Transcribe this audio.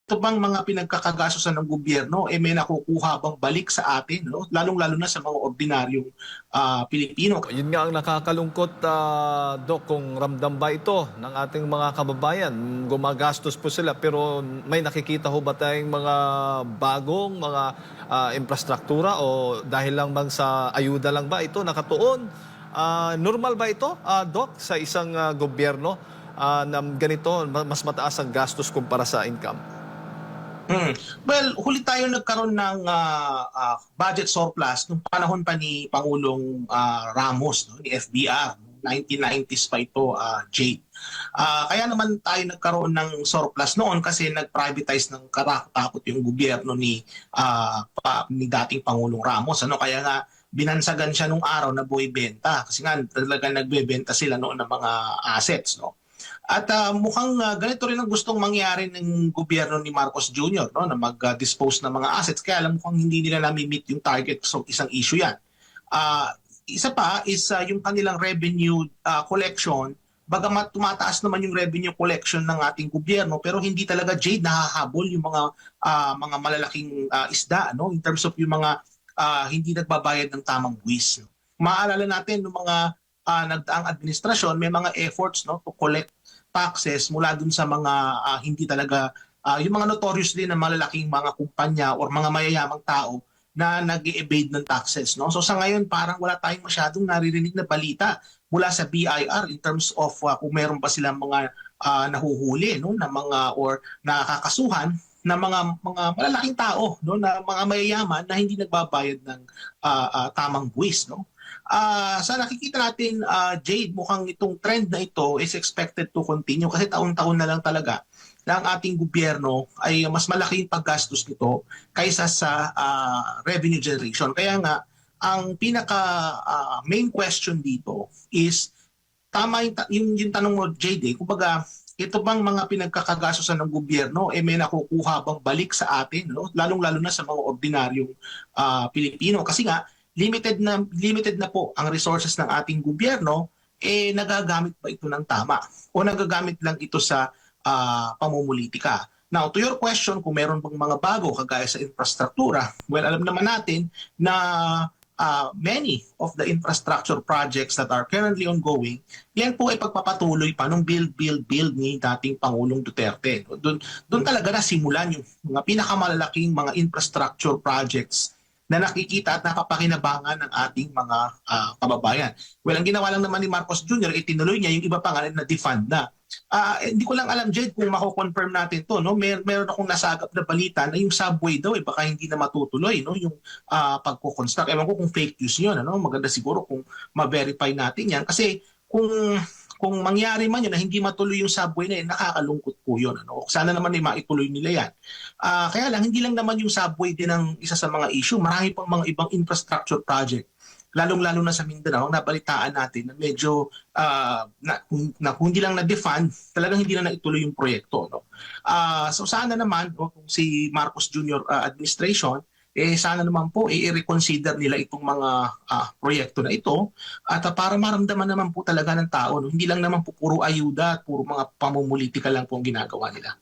ito bang mga pinagkakagastusan ng gobyerno may nakukuha bang balik sa atin, no? Lalong-lalo na sa mga ordinaryong Pilipino. Yun nga ang nakakalungkot, Dok, kung ramdam ba ito ng ating mga kababayan. Gumagastos po sila pero may nakikita ho ba tayong mga bagong mga infrastruktura o dahil lang bang sa ayuda lang ba ito nakatuon? Normal ba ito, Dok, sa isang gobyerno na ganito, mas mataas ang gastos kumpara sa income? Well, huli tayo nagkaroon ng budget surplus nung panahon pa ni Pangulong Ramos, no, ni FBR. 1990s pa ito, Jade. Kaya naman tayo nagkaroon ng surplus noon kasi nag-privatize ng katakot yung gobyerno ni dating Pangulong Ramos. Ano? Kaya nga binansagan siya nung araw na buhay benta kasi nga talaga nagbebenta sila noon ng mga assets. No? At mukhang ganito rin ang gustong mangyari ng gobyerno ni Marcos Jr. No, na mag-dispose ng mga assets. Kaya alam mukhang hindi nila nami-meet yung target. So isang issue yan. Isa pa is yung kanilang revenue collection. Bagamat tumataas naman yung revenue collection ng ating gobyerno pero hindi talaga, Jade, nahahabol yung mga malalaking isda, no, in terms of yung mga hindi nagbabayad ng tamang buwis. No? Maalala natin ng mga nagdaang administrasyon, may mga efforts, no, to collect taxes mula dun sa mga hindi talaga yung mga notorious din na malalaking mga kumpanya or mga mayayamang tao na nag-e-evade ng taxes, no? So sa ngayon parang wala tayong masyadong naririnig na balita mula sa BIR in terms of kung meron pa silang mga nahuhuli, no, na mga or nakakasuhan na mga malalaking tao, no, na mga mayayaman na hindi nagbabayad ng tamang buwis, no? Sa nakikita natin, Jade, mukhang itong trend na ito is expected to continue kasi taon-taon na lang talaga na ang ating gobyerno ay mas malaki yung paggastos nito kaysa sa revenue generation. Kaya nga, ang pinaka main question dito is, tama yung tanong mo, Jade, kumbaga, ito bang mga pinagkakagastusan ng gobyerno may nakukuha bang balik sa atin, no? Lalong-lalo na sa mga ordinaryong Pilipino. Kasi nga, limited na po ang resources ng ating gobyerno, nagagamit ba ito ng tama o nagagamit lang ito sa pamumulitika? Now, to your question, kung meron bang mga bago kagaya sa infrastruktura, well, alam naman natin na many of the infrastructure projects that are currently ongoing, yan po ay pagpapatuloy pa ng build ni dating Pangulong Duterte. Doon talaga nasimulan yung mga pinakamalalaking mga infrastructure projects na nakikita at nakapakinabangan ng ating mga kababayan. Well, ang ginawa lang naman ni Marcos Jr., itinuloy niya yung iba pa nga na defund na. Hindi ko lang alam, Jed, kung mako-confirm natin to, no? Meron akong nasagap na balita na yung subway daw baka hindi na matutuloy, no, yung pagko-construct. Ewan ko kung fake news 'yon, ano? Maganda siguro kung ma-verify natin 'yan kasi kung mangyari man yun na hindi matuloy yung subway na yun, nakakalungkot po yun. Ano? Sana naman ay maituloy nila yan. Kaya lang, hindi lang naman yung subway din ang isa sa mga issue. Marami pang mga ibang infrastructure project. Lalong-lalo na sa Mindanao, nabalitaan natin na medyo kung hindi lang na-defund, talagang hindi na naituloy yung proyekto. No? So sana naman, kung si Marcos Jr. Administration, sana naman po i-reconsider nila itong mga proyekto na ito at para maramdaman naman po talaga ng tao, no? Hindi lang naman po puro ayuda at puro mga pamumulitika lang po ang ginagawa nila.